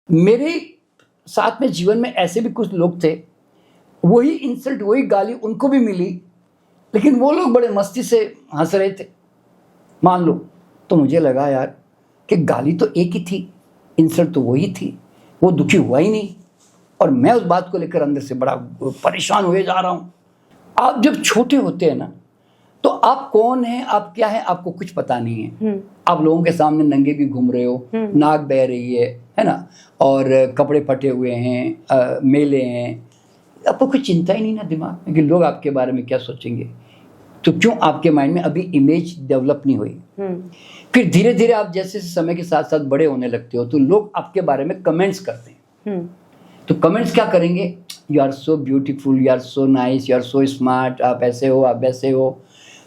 मेरे साथ में जीवन में ऐसे भी कुछ लोग थे, वही इंसल्ट वही गाली उनको भी मिली, लेकिन वो लोग बड़े मस्ती से हंस रहे थे, मान लो। तो मुझे लगा यार कि गाली तो एक ही थी, इंसल्ट तो वही थी, वो दुखी हुआ ही नहीं, और मैं उस बात को लेकर अंदर से बड़ा परेशान हुए जा रहा हूँ। आप जब छोटे होते हैं ना, तो आप कौन हैं, आप क्या हैं, आपको कुछ पता नहीं है। आप लोगों के सामने नंगे भी घूम रहे हो, नाक बह रही है ना, और कपड़े फटे हुए हैं, मेले हैं, आपको कुछ चिंता ही नहीं ना दिमाग में कि लोग आपके बारे में क्या सोचेंगे। तो क्यों आपके माइंड में अभी इमेज डेवलप नहीं हुई। फिर धीरे धीरे आप जैसे समय के साथ साथ बड़े होने लगते हो, तो लोग आपके बारे में कमेंट्स करते हैं। तो कमेंट्स क्या करेंगे, you are so beautiful, you are so nice, you are so smart, आप ऐसे हो, आप वैसे हो।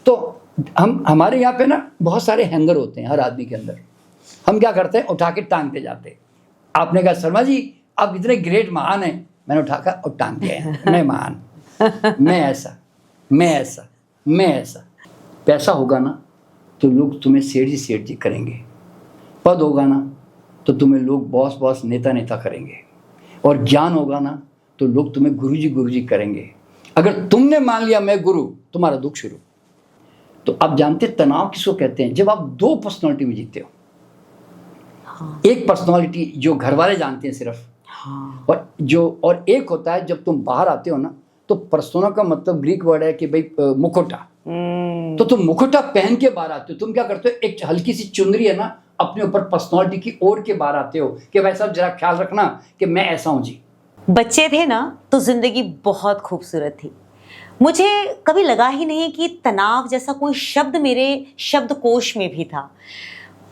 तो हमारे यहाँ पे ना बहुत सारे हैंगर होते हैं हर आदमी के अंदर। हम क्या करते हैं, उठा के टांगते जाते हैं। आपने कहा शर्मा जी आप इतने ग्रेट महान हैं, मैंने उठाकर और टांग दिया, मैं महान, मैं ऐसा, मैं ऐसा, मैं ऐसा। पैसा होगा ना तो लोग तुम्हें सेठ जी करेंगे, पद होगा ना तो तुम्हें लोग बॉस बॉस नेता नेता करेंगे, और ज्ञान होगा ना तो लोग तुम्हें गुरुजी करेंगे। अगर तुमने मान लिया मैं गुरु, तुम्हारा दुख शुरू। तो आप जानते तनाव किसको कहते हैं, जब आप दो पर्सनालिटी में जीते हो। हाँ। एक पर्सनालिटी जो घर वाले जानते हैं सिर्फ, हाँ। और एक होता है जब तुम बाहर आते हो ना, तो पर्सोना का मतलब ग्रीक वर्ड है कि भाई मुखोटा। तो तुम मुखोटा पहन के बाहर आते हो। तुम क्या करते हो, एक हल्की सी चुनरी है ना अपने ऊपर पर्सनालिटी की ओढ़ के बाहर आते हो कि भाई साहब जरा ख्याल रखना कि मैं ऐसा हूं जी। बच्चे थे ना तो जिंदगी बहुत खूबसूरत थी। मुझे कभी लगा ही नहीं कि तनाव जैसा कोई शब्द मेरे शब्दकोश में भी था।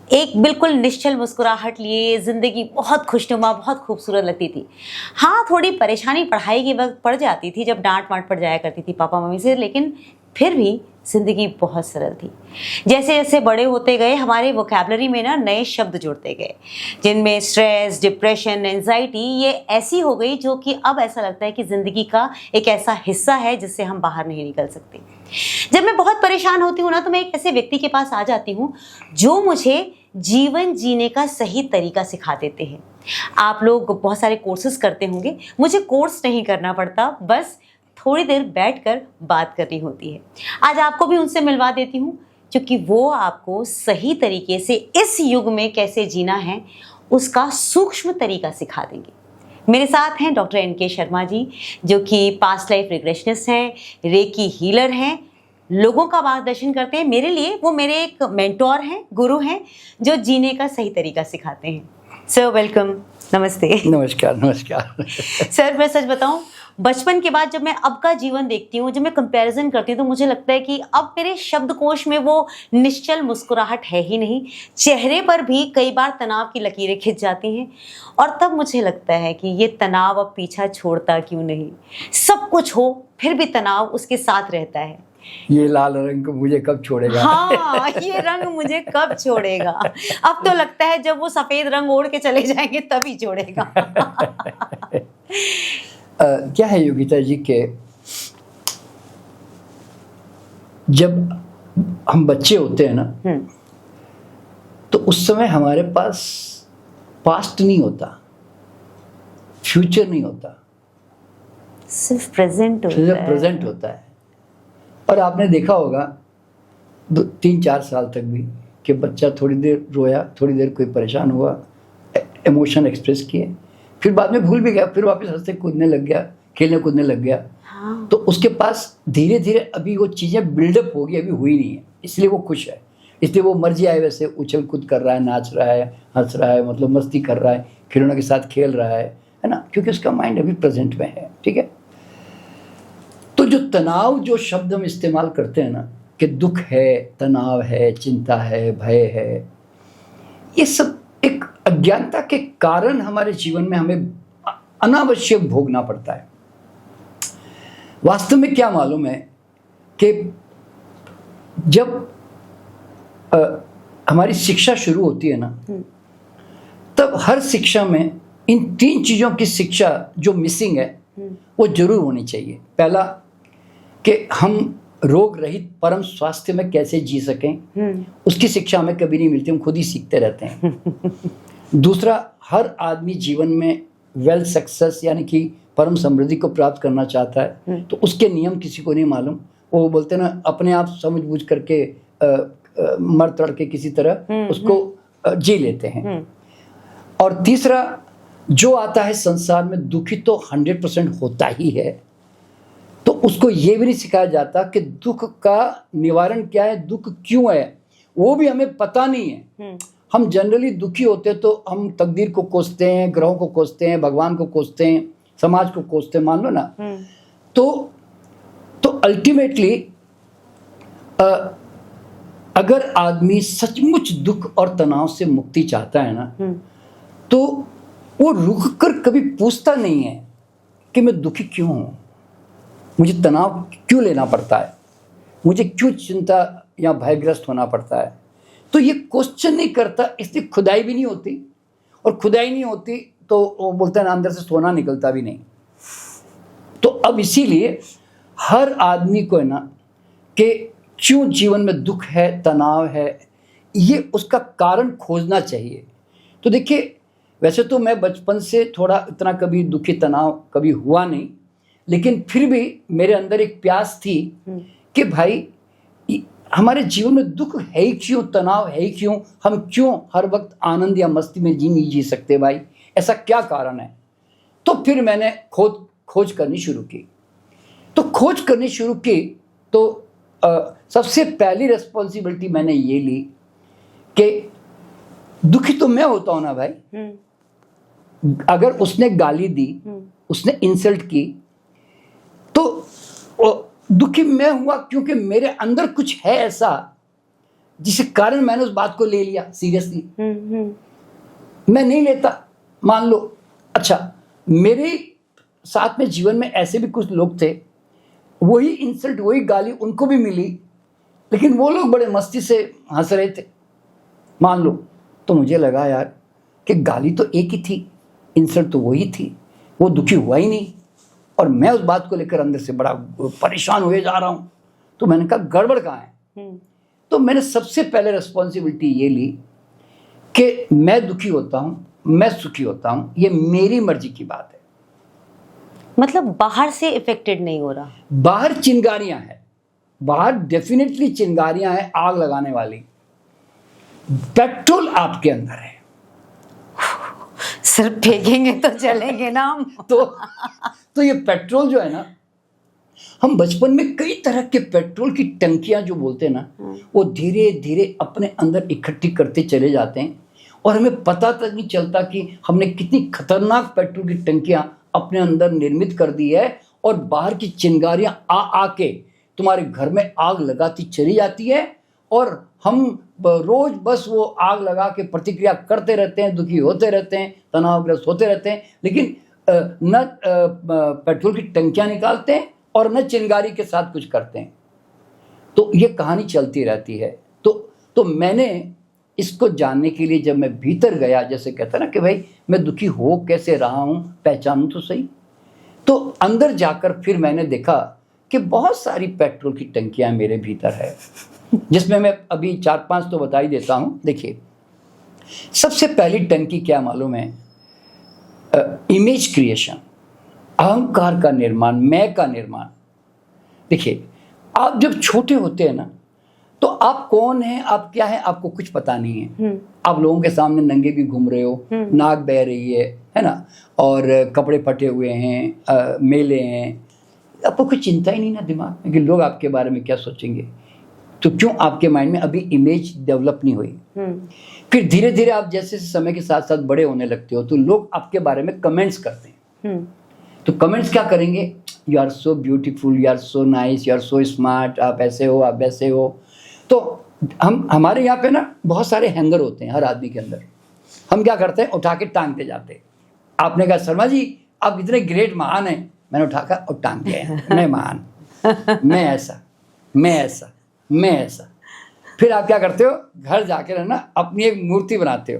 एक बिल्कुल निश्चल मुस्कुराहट लिए जिंदगी बहुत खुशनुमा, बहुत खूबसूरत लगती थी। हाँ, थोड़ी परेशानी पढ़ाई के वक्त पड़ जाती थी, जब डांट वाट पड़ जाया करती थी पापा मम्मी से, लेकिन फिर भी जिंदगी बहुत सरल थी। जैसे जैसे बड़े होते गए हमारे वोकैबलरी में ना नए शब्द जुड़ते गए, जिनमें स्ट्रेस, डिप्रेशन, एंजाइटी ये ऐसी हो गई जो कि अब ऐसा लगता है कि ज़िंदगी का एक ऐसा हिस्सा है जिससे हम बाहर नहीं निकल सकते। जब मैं बहुत परेशान होती हूँ ना, तो मैं एक ऐसे व्यक्ति के पास आ जाती हूँ जो मुझे जीवन जीने का सही तरीका सिखा देते हैं। आप लोग बहुत सारे कोर्सेज करते होंगे, मुझे कोर्स नहीं करना पड़ता, बस थोड़ी देर बैठकर बात करनी होती है। आज आपको भी उनसे मिलवा देती हूँ, क्योंकि वो आपको सही तरीके से इस युग में कैसे जीना है उसका सूक्ष्म तरीका सिखा देंगे। मेरे साथ हैं डॉक्टर NK शर्मा जी, जो कि पास्ट लाइफ रिग्रेशनिस्ट हैं, रेकी हीलर हैं, लोगों का मार्गदर्शन करते हैं। मेरे लिए वो मेरे एक मेंटोर हैं, गुरु हैं, जो जीने का सही तरीका सिखाते हैं। सर वेलकम, नमस्ते। नमस्कार नमस्कार। सर मैं सच बताऊं, बचपन के बाद जब मैं अब का जीवन देखती हूँ, जब मैं कंपैरिजन करती हूँ, तो मुझे लगता है कि अब मेरे शब्दकोश में वो निश्चल मुस्कुराहट है ही नहीं। चेहरे पर भी कई बार तनाव की लकीरें खिंच जाती हैं, और तब मुझे लगता है कि ये तनाव अब पीछा छोड़ता क्यों नहीं। सब कुछ हो फिर भी तनाव उसके साथ रहता है। ये लाल रंग मुझे कब छोड़ेगा। हाँ, ये रंग मुझे कब छोड़ेगा। अब तो लगता है जब वो सफेद रंग ओढ़ के चले जाएंगे तभी छोड़ेगा। क्या है योगिता जी के, जब हम बच्चे होते हैं ना, तो उस समय हमारे पास पास्ट नहीं होता, फ्यूचर नहीं होता, सिर्फ प्रेजेंट होता है। और आपने देखा होगा 3-4 साल तक भी कि बच्चा थोड़ी देर रोया, थोड़ी देर कोई परेशान हुआ, इमोशन एक्सप्रेस किए, फिर बाद में भूल भी गया, फिर वापस हंसते कूदने लग गया, खेलने कूदने लग गया। हाँ। तो उसके पास धीरे धीरे अभी वो चीज़ें बिल्डअप होगी, अभी हुई नहीं है, इसलिए वो खुश है, इसलिए वो मर्जी आए वैसे उछल कूद कर रहा है, नाच रहा है, हंस रहा है, मतलब मस्ती कर रहा है, खिलौनों के साथ खेल रहा है ना, क्योंकि उसका माइंड अभी प्रेजेंट में है। ठीक है। तो जो तनाव, जो शब्द हम इस्तेमाल करते हैं ना कि दुख है, तनाव है, चिंता है, भय है, ये सब एक अज्ञानता के कारण हमारे जीवन में हमें अनावश्यक भोगना पड़ता है। वास्तव में क्या मालूम है कि जब हमारी शिक्षा शुरू होती है ना, तब हर शिक्षा में इन 3 चीज़ों की शिक्षा जो मिसिंग है वो जरूर होनी चाहिए। पहला कि हम रोग रहित परम स्वास्थ्य में कैसे जी सकें, उसकी शिक्षा हमें कभी नहीं मिलती, हम खुद ही सीखते रहते हैं। दूसरा, हर आदमी जीवन में वेल सक्सेस यानी कि परम समृद्धि को प्राप्त करना चाहता है, तो उसके नियम किसी को नहीं मालूम। वो बोलते हैं ना, अपने आप समझ बूझ करके मर तड़ के किसी तरह उसको जी लेते हैं। और तीसरा, जो आता है संसार में दुखी तो 100% होता ही है, तो उसको ये भी नहीं सिखाया जाता कि दुख का निवारण क्या है, दुख क्यों है, वो भी हमें पता नहीं है। हम जनरली दुखी होते हैं तो हम तकदीर को कोसते हैं, ग्रहों को कोसते हैं, भगवान को कोसते हैं, समाज को कोसते हैं, मान लो ना। तो अल्टीमेटली अगर आदमी सचमुच दुख और तनाव से मुक्ति चाहता है ना, तो वो रुक कर कभी पूछता नहीं है कि मैं दुखी क्यों हूं, मुझे तनाव क्यों लेना पड़ता है, मुझे क्यों चिंता या भयग्रस्त होना पड़ता है। तो ये क्वेश्चन नहीं करता, इसलिए खुदाई भी नहीं होती, और खुदाई नहीं होती तो वो बोलते हैं ना, अंदर से सोना निकलता भी नहीं। तो अब इसीलिए हर आदमी को है ना कि क्यों जीवन में दुख है, तनाव है, ये उसका कारण खोजना चाहिए। तो देखिए, वैसे तो मैं बचपन से थोड़ा इतना कभी दुखी तनाव कभी हुआ नहीं, लेकिन फिर भी मेरे अंदर एक प्यास थी कि भाई हमारे जीवन में दुख है ही क्यों, तनाव है ही क्यों, हम क्यों हर वक्त आनंद या मस्ती में नहीं जी सकते भाई, ऐसा क्या कारण है। तो फिर मैंने खोज करनी शुरू की। तो खोज करनी शुरू की तो सबसे पहली रिस्पॉन्सिबिलिटी मैंने ये ली कि दुखी तो मैं होता हूं ना भाई। अगर उसने गाली दी, उसने इंसल्ट की, तो दुखी मैं हुआ क्योंकि मेरे अंदर कुछ है ऐसा जिसके कारण मैंने उस बात को ले लिया सीरियसली। मैं नहीं लेता, मान लो, अच्छा मेरे साथ में जीवन में ऐसे भी कुछ लोग थे, वही इंसल्ट वही गाली उनको भी मिली, लेकिन वो लोग बड़े मस्ती से हंस रहे थे, मान लो। तो मुझे लगा यार कि गाली तो एक ही थी, इंसल्ट तो वही थी, वो दुखी हुआ ही नहीं, और मैं उस बात को लेकर अंदर से बड़ा परेशान हुए जा रहा हूं। तो मैंने कहा गड़बड़ कहाँ है। तो मैंने सबसे पहले रिस्पॉन्सिबिलिटी ये ली कि मैं दुखी होता हूं, मैं सुखी होता हूं, ये मेरी मर्जी की बात है। मतलब बाहर से इफेक्टेड नहीं हो रहा। बाहर चिंगारियां हैं, बाहर डेफिनेटली चिंगारियां हैं, आग लगाने वाली। पेट्रोल आपके अंदर है, सिर्फ फेंकेंगे तो चलेंगे ना हम। तो ये पेट्रोल जो है ना, हम बचपन में कई तरह के पेट्रोल की टंकियां जो बोलते हैं ना, वो धीरे धीरे अपने अंदर इकट्ठी करते चले जाते हैं, और हमें पता तक नहीं चलता कि हमने कितनी खतरनाक पेट्रोल की टंकियां अपने अंदर निर्मित कर दी है, और बाहर की चिंगारियां आके तुम्हारे घर में आग लगाती चली जाती है, और हम रोज बस वो आग लगा के प्रतिक्रिया करते रहते हैं, दुखी होते रहते हैं, तनावग्रस्त होते रहते हैं, लेकिन न पेट्रोल की टंकियां निकालते हैं और न चिंगारी के साथ कुछ करते हैं। तो ये कहानी चलती रहती है। तो मैंने इसको जानने के लिए जब मैं भीतर गया, जैसे कहता ना कि भाई मैं दुखी हो कैसे रहा हूँ, पहचानूं तो सही। तो अंदर जाकर फिर मैंने देखा कि बहुत सारी पेट्रोल की टंकियां मेरे भीतर है, जिसमें मैं अभी 4-5 तो बता ही देता हूँ। देखिए, सबसे पहली टंकी क्या मालूम है? इमेज क्रिएशन, अहंकार का निर्माण, मैं का निर्माण। देखिए, आप जब छोटे होते हैं ना, तो आप कौन हैं, आप क्या हैं, आपको कुछ पता नहीं है। आप लोगों के सामने नंगे भी घूम रहे हो, नाक बह रही है ना, और कपड़े फटे हुए हैं, मेले हैं, आपको कुछ चिंता ही नहीं ना दिमाग में कि लोग आपके बारे में क्या सोचेंगे। तो क्यों आपके माइंड में अभी इमेज डेवलप नहीं हुई। फिर धीरे धीरे आप जैसे समय के साथ साथ बड़े होने लगते हो, तो लोग आपके बारे में कमेंट्स करते हैं। तो कमेंट्स क्या करेंगे? You are so beautiful, you are so nice, you are so smart, आप ऐसे हो, आप वैसे हो। तो हमारे यहाँ पे ना बहुत सारे हैंगर होते हैं हर आदमी के अंदर। हम क्या करते हैं, उठा के टांगते जाते हैं। आपने कहा शर्मा जी आप इतने ग्रेट महान हैं, मैंने उठा कर और टांग दिया, मैं महान, मैं ऐसा, मैं ऐसा, मैं ऐसा। फिर आप क्या करते हो, घर जाकर है ना अपनी एक मूर्ति बनाते हो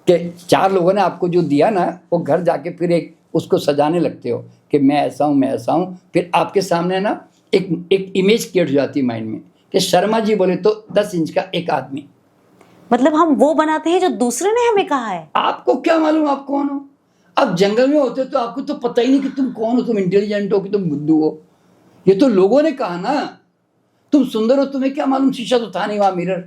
कि 4 लोगों ने आपको जो दिया ना, वो घर जाके फिर एक उसको सजाने लगते हो कि मैं ऐसा हूँ, मैं ऐसा हूँ। फिर आपके सामने ना एक इमेज क्रिएट हो जाती है माइंड में कि शर्मा जी बोले तो 10 इंच का एक आदमी। मतलब हम वो बनाते हैं जो दूसरे ने हमें कहा है। आपको क्या मालूम आप कौन हो? आप जंगल में होते तो आपको तो पता ही नहीं कि तुम कौन हो, तुम इंटेलिजेंट हो कि तुम बुद्धू हो। ये तो लोगों ने कहा ना, तुम सुंदर हो, तुम्हें क्या मालूम, शीशा तो था नहीं वहां, मिरर,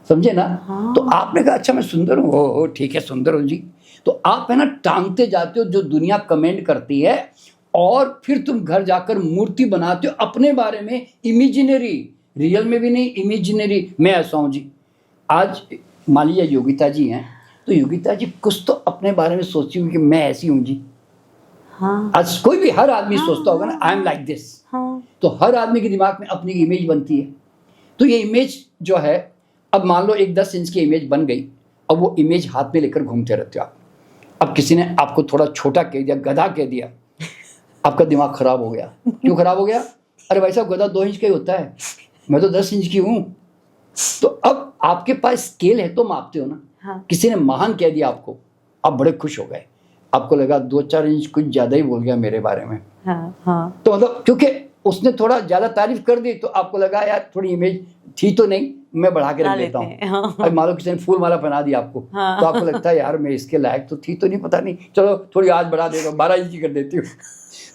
समझे ना। हाँ। तो आपने कहा अच्छा मैं सुंदर हूँ, ओ ठीक है सुंदर हो जी। तो आप है ना टांगते जाते हो जो दुनिया कमेंट करती है, और फिर तुम घर जाकर मूर्ति बनाते हो अपने बारे में, इमेजिनरी, रियल में भी नहीं, इमेजिनरी। मैं ऐसा हूँ जी। आज मान लीजिए योगिता जी हैं, तो योगिता जी कुछ तो अपने बारे में सोची हूँ कि मैं ऐसी हूँ जी। हाँ। आज कोई भी, हर आदमी हाँ, सोचता होगा ना, आई एम लाइक दिस। हाँ। तो हर आदमी के दिमाग में अपनी इमेज बनती है। तो ये इमेज जो है, अब मान लो एक 10 इंच की इमेज बन गई, अब वो इमेज हाथ में लेकर घूमते रहते हो आप। अब किसी ने आपको थोड़ा छोटा कह दिया, गधा कह दिया, आपका दिमाग खराब हो गया। क्यों खराब हो गया? अरे भाई साहब गधा 2 इंच का ही होता है, मैं तो 10 इंच की हूँ। तो अब आपके पास स्केल है तो मापते हो ना। हाँ। किसी ने महान कह दिया आपको, आप बड़े खुश हो गए, आपको लगा 2-4 इंच कुछ ज्यादा ही बोल गया मेरे बारे में। हाँ। हाँ। तो मतलब क्योंकि उसने थोड़ा ज्यादा तारीफ कर दी, तो आपको लगा यार थोड़ी इमेज थी तो नहीं, मैं बढ़ा के रख देता हूँ। हाँ। अब मान लो किसी ने फूल माला पहना दी आपको, हाँ। तो आपको लगता है यार मैं इसके लायक तो थी तो नहीं, पता नहीं, चलो थोड़ी आज बढ़ा देता हूँ, 12 इंच की कर देती हूँ।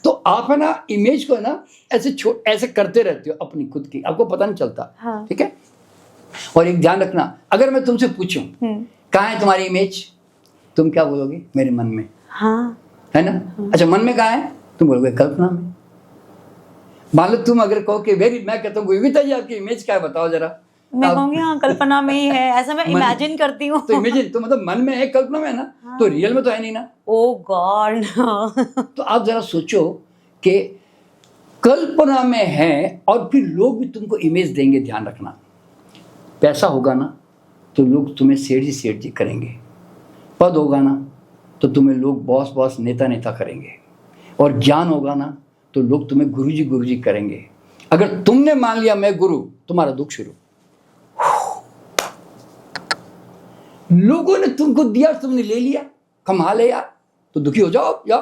तो आप है ना इमेज को है ना ऐसे करते रहते हो अपनी खुद की, आपको पता नहीं चलता। हाँ। ठीक है। और एक ध्यान रखना, अगर मैं तुमसे पूछूं कहाँ है तुम्हारी इमेज, तुम क्या बोलोगे? मेरे मन में। हाँ। है ना। अच्छा मन में कहाँ है? तुम बोलोगे कल्पना में। मान लो तुम अगर कहो कि वेरी, मैं कहता हूँ योगिता जी आपकी इमेज क्या है बताओ जरा, मैं कहूँगी हाँ कल्पना में ही है, ऐसा मैं इमेजिन करती हूँ। तो इमेजिन तो मतलब मन में है, कल्पना में है ना। हाँ। तो रियल में तो है नहीं ना। ओ गॉड। तो आप जरा सोचो कि कल्पना में है, और फिर लोग भी तुमको इमेज देंगे। ध्यान रखना, पैसा होगा ना तो लोग तुम्हें सेठ जी करेंगे, पद होगा ना तो तुम्हें लोग बॉस बॉस नेता नेता करेंगे, और ज्ञान होगा ना तो लोग तुम्हें गुरु जी करेंगे। अगर तुमने मान लिया मैं गुरु, तुम्हारा दुख शुरू। लोगों ने तुमको दिया, तुमने ले लिया, कमाल है यार, तो दुखी हो जाओ या।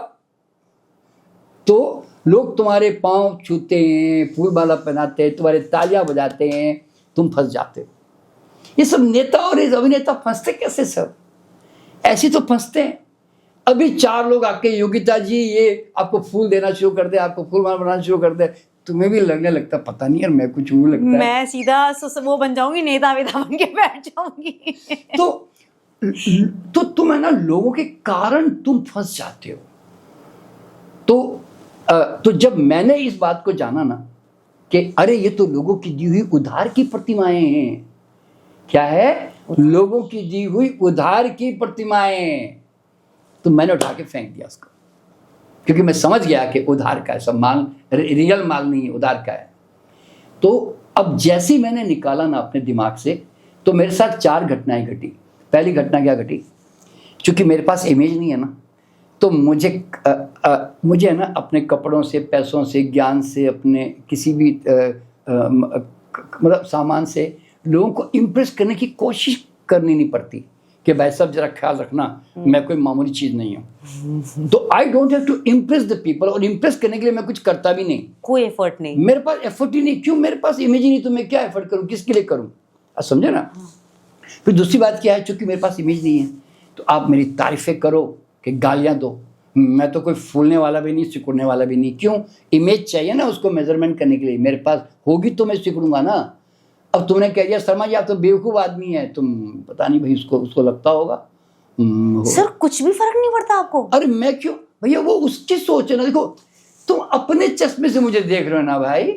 तो लोग तुम्हारे पांव छूते हैं, फूल माला पहनाते हैं, तुम्हारे तालियां बजाते हैं, तुम फंस जाते हो। ये सब नेता और ये अभिनेता फंसते कैसे? सब ऐसे तो फंसते हैं। अभी 4 लोग आके योगिता जी ये आपको फूल देना शुरू कर दे, आपको फूल माला बनाना शुरू कर दे, तुम्हें भी लगने लगता पता नहीं यार मैं कुछ हूँ लगता है। मैं सीधा वो बन जाऊंगी, नेता वेता बन के बैठ जाऊंगी। तो तुम है ना लोगों के कारण तुम फंस जाते हो। तो जब मैंने इस बात को जाना ना कि अरे ये तो लोगों की दी हुई उधार की प्रतिमाएं हैं। क्या है? लोगों की दी हुई उधार की प्रतिमाएं। तो मैंने उठा के फेंक दिया उसको, क्योंकि मैं समझ गया कि उधार का है सब माल, रियल माल नहीं है, उधार का है। तो अब जैसे ही मैंने निकाला ना अपने दिमाग से, तो मेरे साथ 4 घटनाएं घटी। पहली घटना क्या घटी, चूंकि मेरे पास इमेज नहीं है ना, तो मुझे है ना अपने कपड़ों से, पैसों से, ज्ञान से, अपने किसी भी मतलब सामान से लोगों को इम्प्रेस करने की कोशिश करनी नहीं पड़ती कि भाई साहब जरा ख्याल रखना मैं कोई मामूली चीज़ नहीं हूँ। तो I don't have to impress the people, और इम्प्रेस करने के लिए मैं कुछ करता भी नहीं, कोई एफर्ट नहीं, मेरे पास एफर्ट ही नहीं। क्यों? मेरे पास इमेज ही नहीं, तो मैं क्या एफर्ट करूँ, किसके लिए करूँ? आप समझे ना। फिर दूसरी बात क्या है, चूंकि मेरे पास इमेज नहीं है तो आप मेरी तारीफें करो कि गालियाँ दो, मैं तो कोई फूलने वाला भी नहीं, सिकुड़ने वाला भी नहीं। क्यों? इमेज चाहिए ना उसको मेजरमेंट करने के लिए, मेरे पास होगी तो मैं सिकुड़ूंगा ना। अब तुमने कह दिया शर्मा जी आप तो बेवकूफ़ आदमी है, तुम पता नहीं भाई उसको लगता होगा। सर कुछ भी फर्क नहीं पड़ता आपको? अरे मैं क्यों भैया, वो उसकी सोच है ना। देखो तुम अपने चश्मे से मुझे देख रहे हो ना भाई,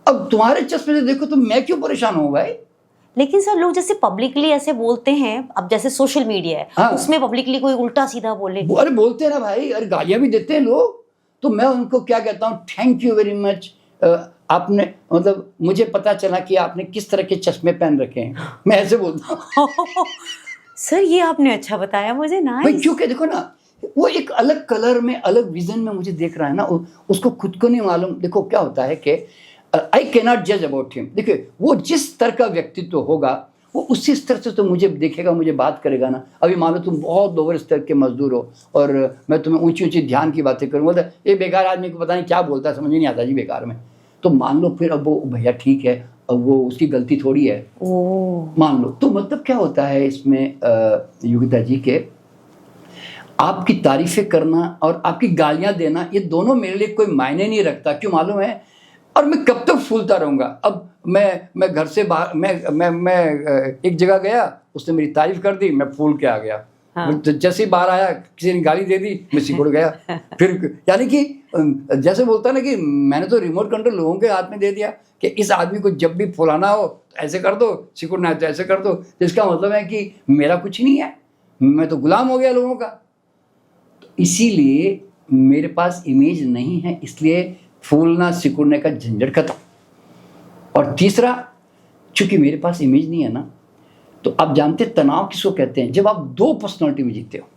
अब तुम्हारे चश्मे से देखो तो मैं क्यों परेशान हूँ भाई। लेकिन सर लोग जैसे पब्लिकली ऐसे बोलते हैं, अब जैसे सोशल मीडिया है, हाँ। उसमें पब्लिकली कोई उल्टा सीधा बोले, अरे बोलते हैं ना भाई, अरे गालियां भी देते हैं लोग। तो मैं उनको क्या कहता हूँ, थैंक यू वेरी मच, आपने मतलब मुझे पता चला कि आपने किस तरह के चश्मे पहन रखे हैं, मैं ऐसे बोलता हूँ। सर ये आपने अच्छा बताया मुझे ना। भाई क्योंकि देखो ना, वो एक अलग कलर में, अलग विजन में मुझे देख रहा है ना, उसको खुद को नहीं मालूम। देखो क्या होता है कि आई कैन नॉट जज अबाउट हिम। देखिए वो जिस तरह का व्यक्तित्व होगा वो उसी स्तर से तो मुझे देखेगा, मुझे बात करेगा ना। अभी मान लो तुम बहुत लोअर स्तर के मजदूर हो और मैं तुम्हें ऊंची ऊंची ध्यान की बातें करूँ, मतलब ये बेकार आदमी को पता नहीं क्या बोलता है, समझ नहीं आता जी बेकार में। तो मान लो फिर अब वो भैया ठीक है, अब वो उसकी गलती थोड़ी है, ओ मान लो। तो मतलब क्या होता है इसमें योगिता जी के, आपकी तारीफें करना और आपकी गालियां देना, ये दोनों मेरे लिए कोई मायने नहीं रखता। क्यों मालूम है? और मैं कब तक फूलता रहूंगा? अब मैं घर से बाहर, मैं एक जगह गया, उसने मेरी तारीफ कर दी, मैं फूल के आ गया। हाँ। तो जैसे ही बाहर आया, किसी ने गाली दे दी, मैं सिकुड़ गया। फिर यानी कि जैसे बोलता है ना कि मैंने तो रिमोट कंट्रोल लोगों के हाथ में दे दिया कि इस आदमी को जब भी फुलाना हो तो ऐसे कर दो, सिकुड़ना है तो ऐसे कर दो। तो इसका मतलब है कि मेरा कुछ नहीं है, मैं तो गुलाम हो गया लोगों का। तो इसीलिए मेरे पास इमेज नहीं है, इसलिए फूलना सिकुड़ने का झंझट खत्म। और तीसरा, चूंकि मेरे पास इमेज नहीं है ना, तो आप जानते तनाव किसको कहते हैं? जब आप दो पर्सनालिटी में जीते हो।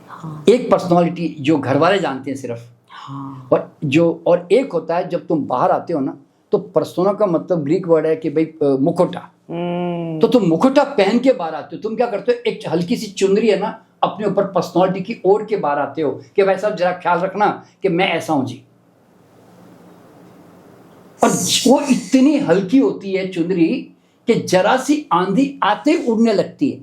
हाँ। एक पर्सनालिटी जो घर वाले जानते हैं सिर्फ, हाँ। और एक होता है जब तुम बाहर आते हो ना, तो पर्सोना का मतलब ग्रीक वर्ड है कि भाई मुखोटा। तो तुम मुखोटा पहन के बाहर आते हो। तुम क्या करते हो? एक हल्की सी चुनरी है ना, अपने ऊपर पर्सनालिटी की ओढ़ के बाहर आते हो कि भाई साहब जरा ख्याल रखना कि मैं ऐसा हूं जी। और वो इतनी हल्की होती है चुनरी कि जरा सी आंधी आते उड़ने लगती है।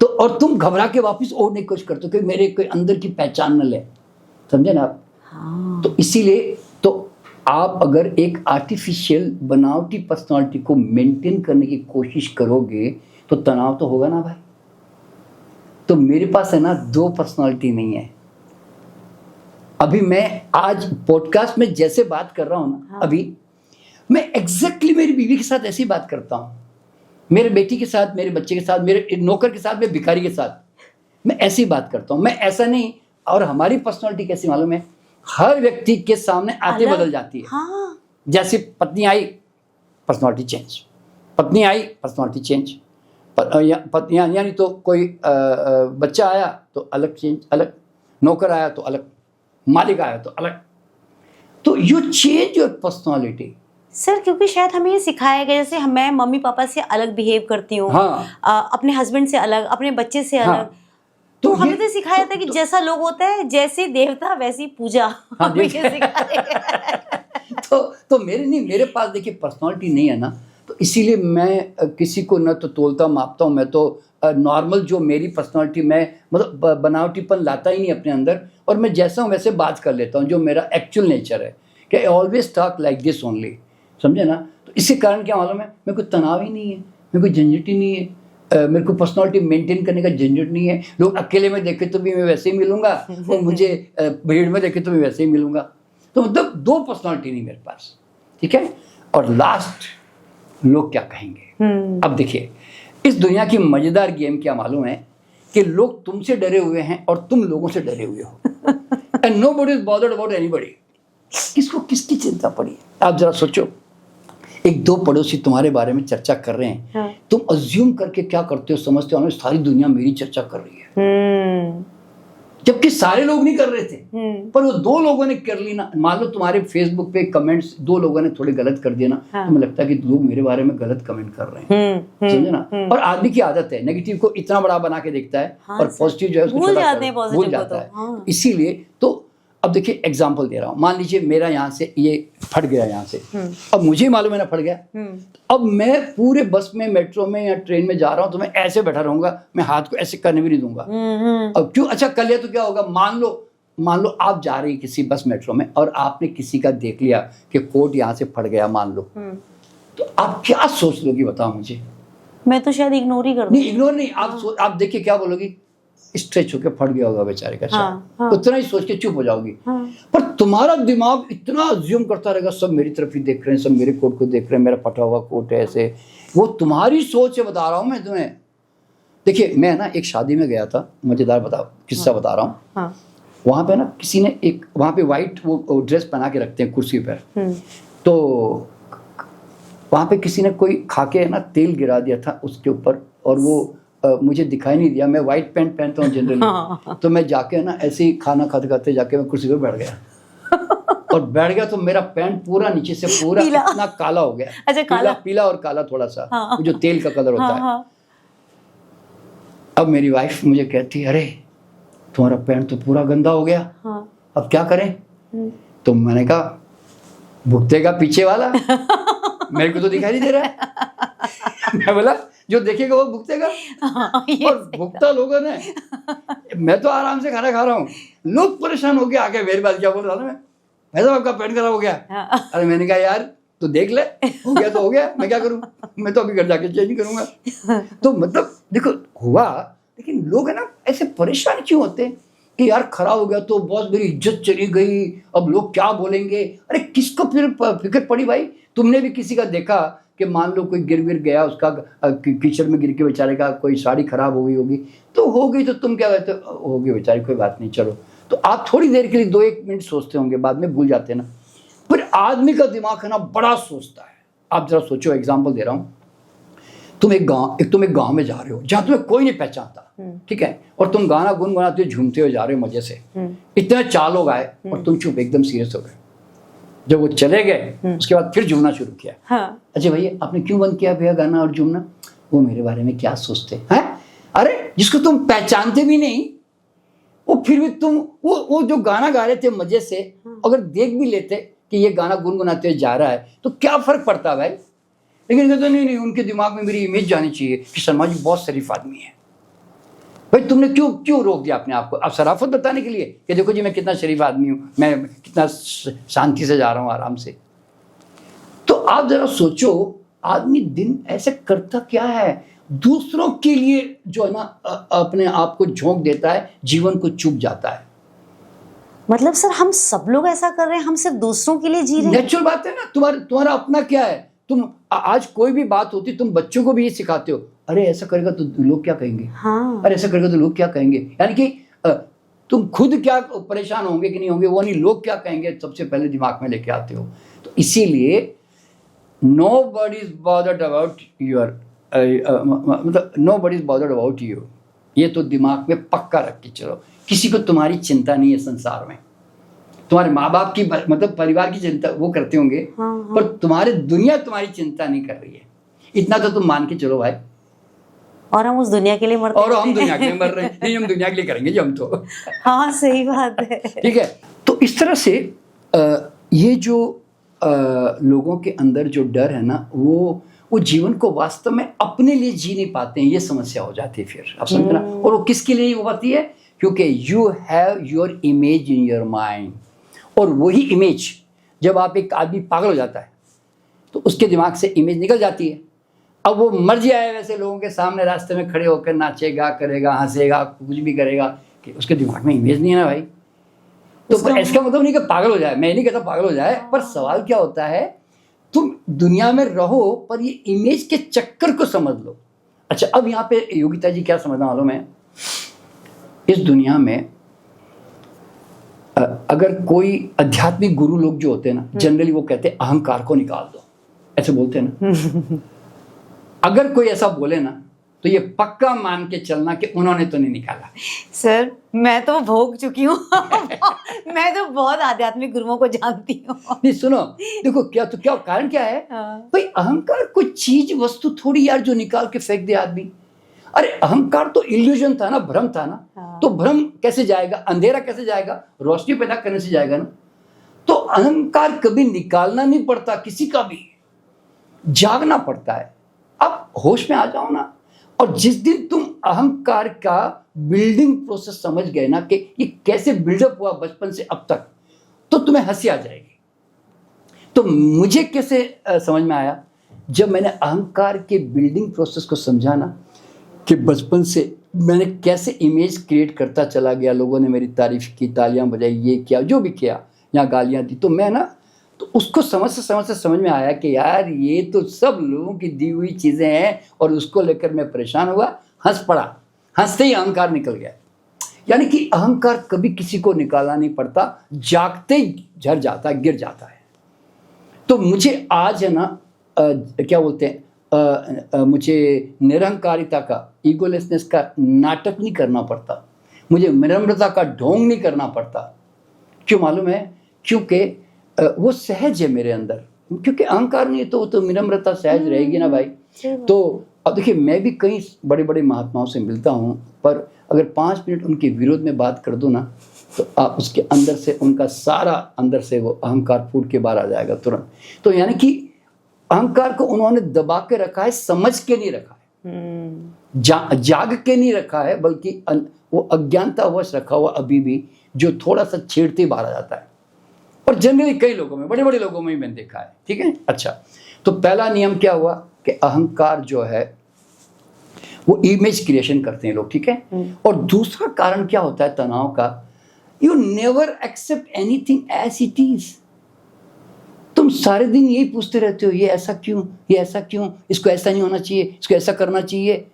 तो और तुम घबरा के वापस ओढ़ने की कोशिश करते हो कि मेरे कोई अंदर की पहचान न ले। समझे ना आप? हाँ। तो इसीलिए तो आप अगर एक आर्टिफिशियल बनावटी पर्सनालिटी को मेंटेन करने की कोशिश करोगे तो तनाव तो होगा ना भाई। तो मेरे पास है ना दो पर्सनालिटी नहीं है। अभी मैं आज पॉडकास्ट में जैसे बात कर रहा हूं ना, हाँ। अभी मैं एग्जैक्टली मेरी बीवी के साथ ऐसी बात करता हूं, मेरे बेटी के साथ, मेरे बच्चे के साथ, मेरे नौकर के साथ, मेरे भिखारी के साथ मैं ऐसी बात करता हूं। मैं ऐसा नहीं। और हमारी पर्सनालिटी कैसी मालूम है? हर व्यक्ति के सामने आते अलग। बदल जाती है। हाँ। जैसे पत्नी आई, पर्सनालिटी चेंज, पत्नी आई, पर्सनालिटी चेंज, यानी तो कोई बच्चा आया तो अलग चेंज, अलग, नौकर आया तो अलग, मालिक आया तो अलग। तो you change your personality. Sir क्योंकि शायद हमें ये सिखाया गया, जैसे मैं मम्मी पापा से अलग बिहेव करती हूँ। हाँ। अपने हस्बैंड से अलग, अपने बच्चे से अलग। हाँ। तो ये- हमें तो सिखाया था कि जैसा लोग होता है, जैसे देवता वैसी पूजा। हाँ, हमें ये सिखाया गया। तो मेरे पास देखिए पर्सनालिटी नहीं है ना, तो इसीलिए मैं किसी को न तो तोलता मापता हूँ। मैं तो नॉर्मल जो मेरी पर्सनालिटी, मैं मतलब बनावटीपन लाता ही नहीं अपने अंदर, और मैं जैसा हूँ वैसे बात कर लेता हूँ, जो मेरा एक्चुअल नेचर है कि I always talk like this only. समझे ना? तो इसके कारण क्या मालूम है, मेरे को तनाव ही नहीं है, मेरे को झंझट ही नहीं है, मेरे को पर्सनालिटी मेंटेन करने का झंझट नहीं है। लोग अकेले में देखे तो भी मैं वैसे ही मिलूंगा, और मुझे भीड़ में देखे तो भी वैसे ही मिलूंगा। तो मतलब दो पर्सनालिटी नहीं मेरे पास, ठीक है। और लास्ट, लोग क्या कहेंगे। अब देखिए, इस दुनिया की मजेदार गेम क्या मालूम है कि लोग तुमसे डरे हुए हैं और तुम लोगों से डरे हुए हो। And nobody is bothered about anybody. किसको किसकी चिंता पड़ी है? आप जरा सोचो, एक दो पड़ोसी तुम्हारे बारे में चर्चा कर रहे हैं, हाँ। तुम अज्यूम करके क्या करते हो, समझते हो सारी दुनिया मेरी चर्चा कर रही है, जबकि सारे लोग नहीं कर रहे थे, पर वो दो लोगों ने कर ली ना। मान लो तुम्हारे फेसबुक पे कमेंट्स दो लोगों ने थोड़े गलत कर दिया ना, हाँ। तो मुझे लगता है कि लोग मेरे बारे में गलत कमेंट कर रहे हैं। समझे ना? और आदमी की आदत है नेगेटिव को इतना बड़ा बना के देखता है, हाँ, और पॉजिटिव जो है उसको भूल छोटा जाते हैं, भूल positive जाता को तो। है। हाँ। इसीलिए तो अब देखिए एग्जाम्पल दे रहा हूँ। मान लीजिए मेरा यहाँ से ये फट गया यहाँ से, अब मुझे ही मालूम है ना फट गया। अब मैं पूरे बस में, मेट्रो में या ट्रेन में जा रहा हूँ तो मैं ऐसे बैठा रहूंगा, मैं हाथ को ऐसे करने भी नहीं दूंगा। अब क्यों? अच्छा कर लिया तो क्या होगा? मान लो आप जा रही किसी बस मेट्रो में और आपने किसी का देख लिया कि कोट यहाँ से फट गया, मान लो, तो आप क्या सोच लोगी बताओ मुझे? मैं तो शायद इग्नोर ही कर नहीं, इग्नोर नहीं, आप देखिए क्या बोलोगी, स्ट्रेच होकर फट गया होगा बेचारे का शायद, उतना ही सोच के चुप हो जाओगी। पर तुम्हारा दिमाग इतना अज्यूम करता रहेगा, सब मेरी तरफ ही देख रहे हैं, सब मेरे कोट को देख रहे हैं, मेरा फटा हुआ कोट है ऐसे। वो तुम्हारी सोच से बता रहा हूँ मैं तुम्हें। देखिए मैं ना एक शादी में गया था, मजेदार किस्सा बता रहा हूँ। वहाँ पे ना किसी ने एक, वहाँ पे वाइट वो ड्रेस पहना के रखते हैं कुर्सी पर, तो वहाँ पे किसी ने कोई खा के ना तेल गिरा दिया था उसके ऊपर, और वो मुझे दिखाई नहीं दिया। मैं वाइट पैंट पहनता हूँ जनरली, तो मैं जाके ना ऐसे ही खाना खाते खाते जाके मैं कुर्सी पे बैठ गया और बैठ गया तो मेरा पैंट पूरा नीचे से पूरा इतना काला हो गया। अच्छा, पीला और काला थोड़ा सा, जो तेल का कलर होता है। अब मेरी वाइफ मुझे कहती है, अरे तुम्हारा पैंट तो पूरा गंदा हो गया, अब क्या करें? तो मैंने कहा भुगतेगा पीछे वाला, मेरे को तो दिखाई नहीं दे रहा है। मैं बोला जो देखेगा वो भुगतेगा। और भुगता लोगों ने, मैं तो आराम से खाना खा रहा हूँ, लोग परेशान हो गए आगे मेरे बात। क्या बोल रहा था मैं तो आपका पेट खराब हो गया। अरे मैंने कहा यार तो देख ले, हो गया तो हो गया, मैं क्या करूँ, मैं तो अभी घर जाके चेंज करूंगा। तो मतलब देखो हुआ, लेकिन लोग है ना ऐसे परेशान क्यों होते हैं कि यार खराब हो गया तो बहुत मेरी इज्जत चली गई, अब लोग क्या बोलेंगे। अरे किसको फिर फिक्र पड़ी भाई। तुमने भी किसी का देखा कि मान लो कोई गिर गया, उसका कीचड़ में गिर के बेचारे का कोई साड़ी खराब हो गई होगी, तो हो गई तो तुम क्या कहते हो गई बेचारी, कोई बात नहीं चलो। तो आप थोड़ी देर के लिए 2-1 मिनट सोचते होंगे, बाद में भूल जाते हैं ना। फिर आदमी का दिमाग है ना बड़ा सोचता है। आप जरा सोचो, एग्जाम्पल दे रहा हूँ, तुम एक गांव में जा रहे हो जहाँ तुम्हें कोई नहीं पहचानता, ठीक है, और तुम गाना गुनगुनाते झूमते हुए जा रहे हो मजे से। इतने 4 लोग आए और तुम चुप एकदम सीरियस हो गए। जब वो चले गए उसके बाद फिर झूमना शुरू किया। हाँ। अच्छा भैया आपने क्यों बंद किया भैया गाना और झूमना? वो मेरे बारे में क्या सोचते हैं? अरे जिसको तुम पहचानते भी नहीं, वो फिर भी तुम वो जो गाना गा रहे थे मजे से, अगर देख भी लेते कि ये गाना गुनगुनाते हुए जा रहा है तो क्या फर्क पड़ता भाई। लेकिन कहते नहीं, उनके दिमाग में मेरी इमेज जानी चाहिए कि शर्मा जी बहुत शरीफ आदमी है। भाई तुमने क्यों रोक दिया अपने आप को? आप शराफत बताने के लिए कि देखो जी मैं कितना शरीफ आदमी हूँ, मैं कितना शांति से जा रहा हूँ आराम से। तो आप जरा सोचो, आदमी दिन ऐसे करता क्या है, दूसरों के लिए जो है ना अपने आप को झोंक देता है, जीवन को चूक जाता है। मतलब सर हम सब लोग ऐसा कर रहे हैं, हम सिर्फ दूसरों के लिए जी रहे हैं। नेचुरल बात है ना। तुम्हारा अपना क्या है? तुम आज कोई भी बात होती तुम बच्चों को भी ये सिखाते हो, अरे ऐसा करेगा तो लोग क्या कहेंगे। हाँ। अरे ऐसा करेगा तो लोग क्या कहेंगे, यानी कि तुम खुद क्या परेशान होंगे कि नहीं होंगे वो नहीं, लोग क्या कहेंगे सबसे पहले दिमाग में लेके आते हो। तो इसीलिए nobody is bothered about your मतलब nobody is bothered about you, ये तो दिमाग में पक्का रख के चलो। किसी को तुम्हारी चिंता नहीं है संसार में। तुम्हारे माँ बाप की मतलब परिवार की चिंता वो करते होंगे, पर तुम्हारे दुनिया तुम्हारी चिंता नहीं कर रही है, इतना तो तुम मान के चलो भाई। और हम उस दुनिया के लिए मरते हैं। और हम दुनिया के लिए मर रहे हैं। नहीं हम दुनिया के लिए करेंगे जी हम तो। हाँ सही बात है। ठीक है। तो इस तरह से ये जो लोगों के अंदर जो डर है ना, वो जीवन को वास्तव में अपने लिए जी नहीं पाते हैं, ये समस्या हो जाती है फिर। आप समझना। और वो किसके लिए हो पाती है? क्योंकि you have your image in your mind, और वही इमेज जब आप एक आदमी पागल हो जाता है तो उसके दिमाग से इमेज निकल जाती है। अब वो मर जाए वैसे लोगों के सामने रास्ते में खड़े होकर नाचेगा, करेगा, हंसेगा, कुछ भी करेगा, कि उसके दिमाग में इमेज नहीं है ना भाई। तो इसका मतलब नहीं कि पागल हो जाए, मैं नहीं कहता पागल हो जाए, पर सवाल क्या होता है, तुम दुनिया में रहो पर ये इमेज के चक्कर को समझ लो। अच्छा अब यहाँ पे योगिता जी क्या समझना मालूम है, इस दुनिया में अगर कोई आध्यात्मिक गुरु लोग जो होते हैं ना, जनरली वो कहते हैं अहंकार को निकाल दो, ऐसे बोलते हैं ना। अगर कोई ऐसा बोले ना तो ये पक्का मान के चलना कि उन्होंने तो नहीं निकाला। सर मैं तो भोग चुकी हूँ। मैं तो बहुत आध्यात्मिक गुरुओं को जानती हूँ। नहीं सुनो, देखो क्या कारण क्या है भाई, अहंकार कोई चीज वस्तु थोड़ी यार जो निकाल के फेंक दे आदमी। अरे अहंकार तो इल्यूजन था ना, भ्रम था ना। तो भ्रम कैसे जाएगा, अंधेरा कैसे जाएगा, रोशनी पैदा करने से जाएगा ना। तो अहंकार कभी निकालना नहीं पड़ता, किसी का भी जागना पड़ता है। अब होश में आ जाओ ना, और जिस दिन तुम अहंकार का बिल्डिंग प्रोसेस समझ गए ना कि ये कैसे बिल्डअप हुआ बचपन से अब तक, तो तुम्हें हंसी आ जाएगी। तो मुझे कैसे समझ में आया, जब मैंने अहंकार के बिल्डिंग प्रोसेस को समझा ना, कि बचपन से मैंने कैसे इमेज क्रिएट करता चला गया, लोगों ने मेरी तारीफ की, तालियां बजाई, ये किया जो भी किया, यहाँ गालियां दी, तो मैं ना तो उसको समझ में आया कि यार ये तो सब लोगों की दी हुई चीज़ें हैं, और उसको लेकर मैं परेशान हुआ, हंस पड़ा, हंसते ही अहंकार निकल गया। यानी कि अहंकार कभी किसी को निकालना नहीं पड़ता, जागते ही झड़ जाता है, गिर जाता है। तो मुझे आज है ना क्या बोलते हैं, मुझे निरहंकारिता का, ईगोलेसनेस का नाटक नहीं करना पड़ता, मुझे विनम्रता का ढोंग नहीं करना पड़ता। क्यों मालूम है? क्योंकि वो सहज है मेरे अंदर, क्योंकि अहंकार नहीं तो वो तो विनम्रता सहज रहेगी ना भाई। तो अब देखिए, मैं भी कई बड़े बड़े महात्माओं से मिलता हूँ, पर अगर 5 मिनट उनके विरोध में बात कर दूँ ना तो आप उसके अंदर से उनका सारा अंदर से वो अहंकार फूट के बाहर आ जाएगा तुरंत। तो यानी कि अहंकार को उन्होंने दबा के रखा है, समझ के नहीं रखा है, जाग के नहीं रखा है, बल्कि वो अज्ञानतावश रखा हुआ अभी भी, जो थोड़ा सा छेड़ते बाहर आ जाता है। और जनरली कई लोगों में, बड़े बड़े लोगों में ही मैंने देखा है। ठीक है, अच्छा, तो पहला नियम क्या हुआ कि अहंकार जो है वो इमेज क्रिएशन करते हैं लोग। ठीक है, और दूसरा कारण क्या होता है तनाव का, you never accept anything as it is. तुम सारे दिन यही पूछते रहते हो, ये ऐसा क्यों, ये ऐसा क्यों, इसको ऐसा नहीं होना चाहिए, इसको ऐसा करना चाहिए।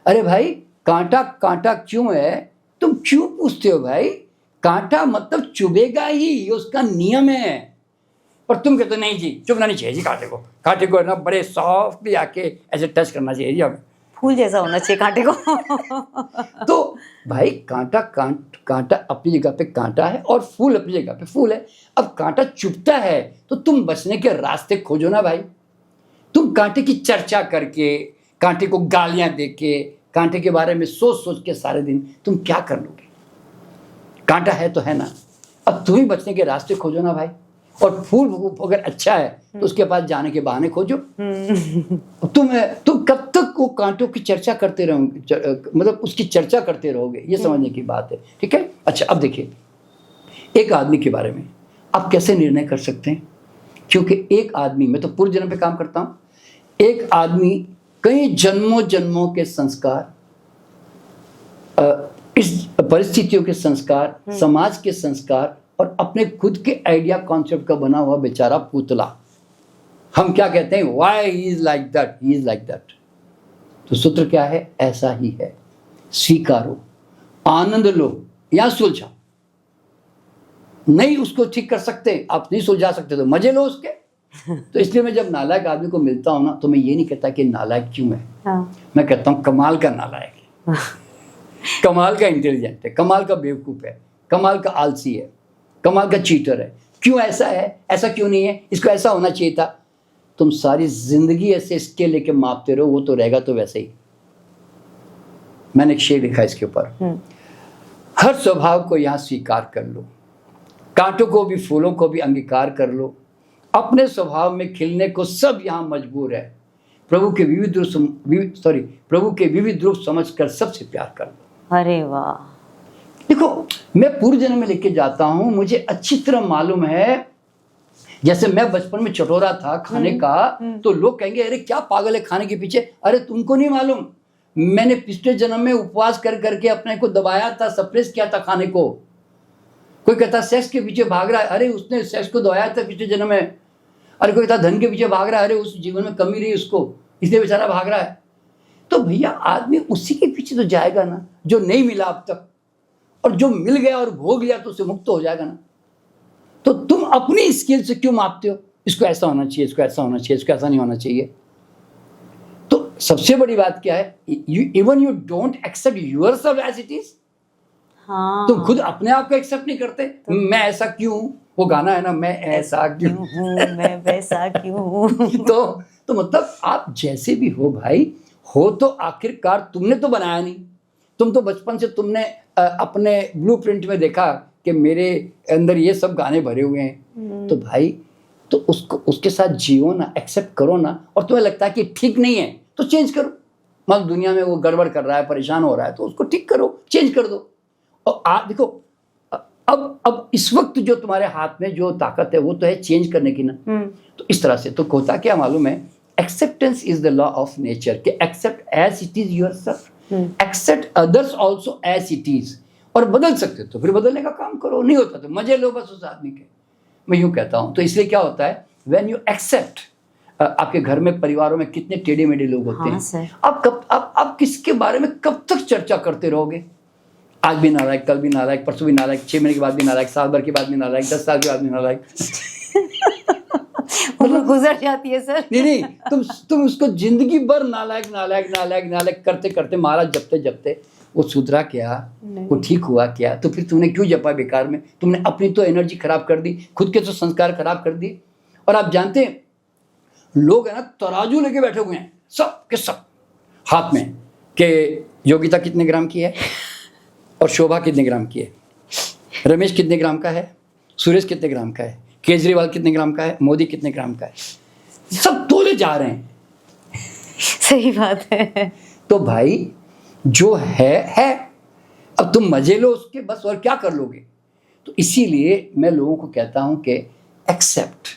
अरे भाई, कांटा कांटा क्यों है, तुम क्यों पूछते हो भाई? कांटा मतलब चुभेगा ही, ये उसका नियम है। पर तुम कहते हो नहीं जी, चुभना नहीं चाहिए जी कांटे को ना बड़े सॉफ्टली आके ऐसे टच करना चाहिए जी हमें, फूल जैसा होना चाहिए कांटे को। तो भाई कांटा अपनी जगह पे कांटा है और फूल अपनी जगह पे फूल है। अब कांटा चुभता है तो तुम बचने के रास्ते खोजो ना भाई। तुम कांटे की चर्चा करके, कांटे को गालियां देके, कांटे के बारे में सोच सोच के सारे दिन तुम क्या कर लोगे? कांटा है तो है ना, अब तुम ही बचने के रास्ते खोजो ना भाई। और फूल अगर अच्छा है तो उसके पास जाने के बहाने खोजो। तुम कब तक वो कांटों की चर्चा करते रहोगे, मतलब उसकी चर्चा करते रहोगे, ये समझने की बात है। ठीक है, अच्छा, अब देखिए एक आदमी के बारे में आप कैसे निर्णय कर सकते हैं, क्योंकि एक आदमी, मैं तो पूर्व जन्म पे काम करता हूँ, एक आदमी कई जन्मों जन्मों के संस्कार, इस परिस्थितियों के संस्कार, समाज के संस्कार और अपने खुद के आइडिया कॉन्सेप्ट का बना हुआ बेचारा पुतला। हम क्या कहते हैं, why he is like that, he is like that. तो सूत्र क्या है, ऐसा ही है, स्वीकारो, आनंद लो या सुलझाओ। नहीं उसको ठीक कर सकते, आप नहीं सुलझा सकते तो मजे लो उसके। तो इसलिए मैं जब नालायक आदमी को मिलता हूं ना, तो मैं ये नहीं कहता कि नालायक क्यों है, मैं कहता हूं कमाल का नालायक है, कमाल का इंटेलिजेंट है, कमाल का बेवकूफ है, कमाल का आलसी है, कमाल का चीटर है। क्यों ऐसा है, ऐसा क्यों नहीं है, इसको ऐसा होना चाहिए था। तुम सारी जिंदगी ऐसे स्केल लेके मापते रहो, वो तो रहेगा तो वैसे ही। मैंने एक शेर लिखा इसके ऊपर, हर स्वभाव को यहां स्वीकार कर लो, कांटों को भी फूलों को भी अंगीकार कर लो, अपने स्वभाव में खिलने को सब यहां मजबूर है, प्रभु के विविध रूप समझकर सबसे प्यार कर लो। अरे वाह, देखो मैं पूर्व जन्म में लेके जाता हूं, मुझे अच्छी तरह मालूम है। जैसे मैं बचपन में चटोरा था खाने का, तो लोग कहेंगे अरे क्या पागल है खाने के पीछे। अरे तुमको नहीं मालूम, मैंने पिछले जन्म में उपवास कर करके अपने को दबाया था, सप्रेस किया था खाने को। कोई कहता सेक्स के पीछे भाग रहा है, अरे उसने सेक्स को दबाया था पिछले जन्म में। अरे कोई कहता धन के पीछे भाग रहा है, अरे उस जीवन में कमी रही उसको, इसलिए बेचारा भाग रहा है। तो भैया आदमी उसी के पीछे तो जाएगा ना जो नहीं मिला अब तक, और जो मिल गया और भोग लिया तो उससे मुक्त हो जाएगा ना। तो तुम अपनी स्किल से क्यों मापते हो, इसको ऐसा होना चाहिए, इसको ऐसा होना चाहिए, इसको ऐसा नहीं होना चाहिए। तो सबसे बड़ी बात क्या है, even you don't accept yourself as it is. हाँ, तुम खुद अपने आप को एक्सेप्ट नहीं करते। मैं ऐसा क्यों, वो गाना है ना, मैं ऐसा क्यों हूँ, मैं वैसा क्यों हूँ। तो मतलब आप जैसे भी हो भाई, हो तो आखिरकार तुमने तो बनाया नहीं। तुम तो बचपन से तुमने अपने ब्लूप्रिंट में देखा कि मेरे अंदर ये सब गाने भरे हुए हैं। तो भाई तो उसको उसके साथ जियो ना, एक्सेप्ट करो ना। और तुम्हें लगता है कि ठीक नहीं है तो चेंज करो। मतलब दुनिया में वो गड़बड़ कर रहा है, परेशान हो रहा है, तो उसको ठीक करो, चेंज कर दो। और देखो अब इस वक्त जो तुम्हारे हाथ में जो ताकत है वो तो है चेंज करने की ना। तो इस तरह से तो होता क्या मालूम है, acceptance is the law of nature, कि accept as it is yourself, accept others also as it is. और बदल सकते हो तो फिर बदलने का काम करो, नहीं होता तो मजे लो बस उस आदमी के। मैं यूं कहता हूं। तो इसलिए क्या होता है, व्हेन यू एक्सेप्ट, आपके घर में परिवारों में कितने टेढ़े मेढ़े लोग होते हैं। आप किसके बारे में कब तक चर्चा करते रहोगे? आज भी नालायक, कल भी नालायक, परसों भी नालायक, 6 महीने के बाद भी नालायक, साल भर के बाद भी नालायक, 10 साल के बाद भी नालायक। मतलब गुजर जाती है सर। नहीं, तुम उसको जिंदगी भर नालायक नालायक नालायक नालायक करते करते महाराज जपते जपते वो सुधरा क्या, वो ठीक हुआ क्या? तो फिर तुमने क्यों जपा बेकार में? तुमने अपनी तो एनर्जी खराब कर दी, खुद के तो संस्कार खराब कर दिए। और आप जानते हैं लोग है ना तराजू लेके बैठे हुए हैं सब के सब हाथ में, कि योगिता कितने ग्राम की है और शोभा कितने ग्राम की है। रमेश कितने ग्राम का है, सुरेश कितने ग्राम का है, केजरीवाल कितने ग्राम का है, मोदी कितने ग्राम का है, सब तोले जा रहे हैं। सही बात है। तो भाई जो है, अब तुम मजे लो उसके, बस, और क्या कर लोगे। तो इसीलिए मैं लोगों को कहता हूं कि एक्सेप्ट,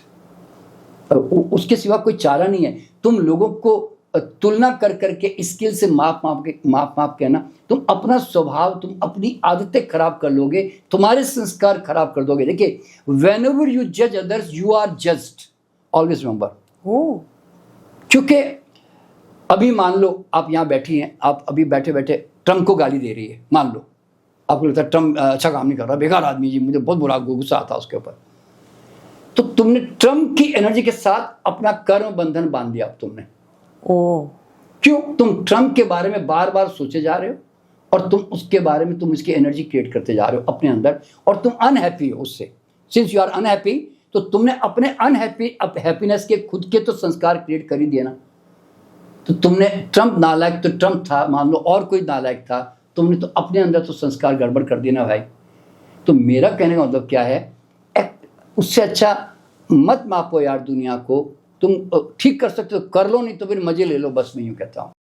उसके सिवा कोई चारा नहीं है। तुम लोगों को तुलना कर करके स्किल से माप के ना, तुम अपना स्वभाव, तुम अपनी आदतें खराब कर लोगे, तुम्हारे संस्कार खराब कर दोगे। देखिए, वेन एवर यू जज others you are judged, always remember. क्योंकि अभी मान लो आप यहाँ बैठी हैं, आप अभी बैठे बैठे ट्रम्प को गाली दे रही है, मान लो आपको लगता है ट्रम्प अच्छा काम नहीं कर रहा, बेकार आदमी जी, मुझे बहुत बुरा गुस्सा आता उसके ऊपर। तो तुमने ट्रम्प की एनर्जी के साथ अपना कर्म बंधन बांध दिया तुमने। क्यों? तुम ट्रम्प के बारे में बार बार सोचे जा रहे हो और तुम उसके बारे में, तुम इसकी एनर्जी क्रिएट करते जा रहे हो अपने अंदर, और तुम अनहैप्पी हो उससे। सिंस यू आर अनहैप्पी, तो तुमने अपने हैप्पीनेस के खुद के तो संस्कार क्रिएट कर ही दिए ना। तो तुमने, ट्रम्प नालायक तो ट्रम्प था, मान लो, और कोई नालायक था, तुमने तो अपने अंदर तो संस्कार गड़बड़ कर दिए ना भाई। तो मेरा कहने का मतलब क्या है, उससे अच्छा मत मापो यार दुनिया को। तुम ठीक कर सकते हो कर लो, नहीं तो फिर मजे ले लो, बस मैं यूँ कहता हूँ।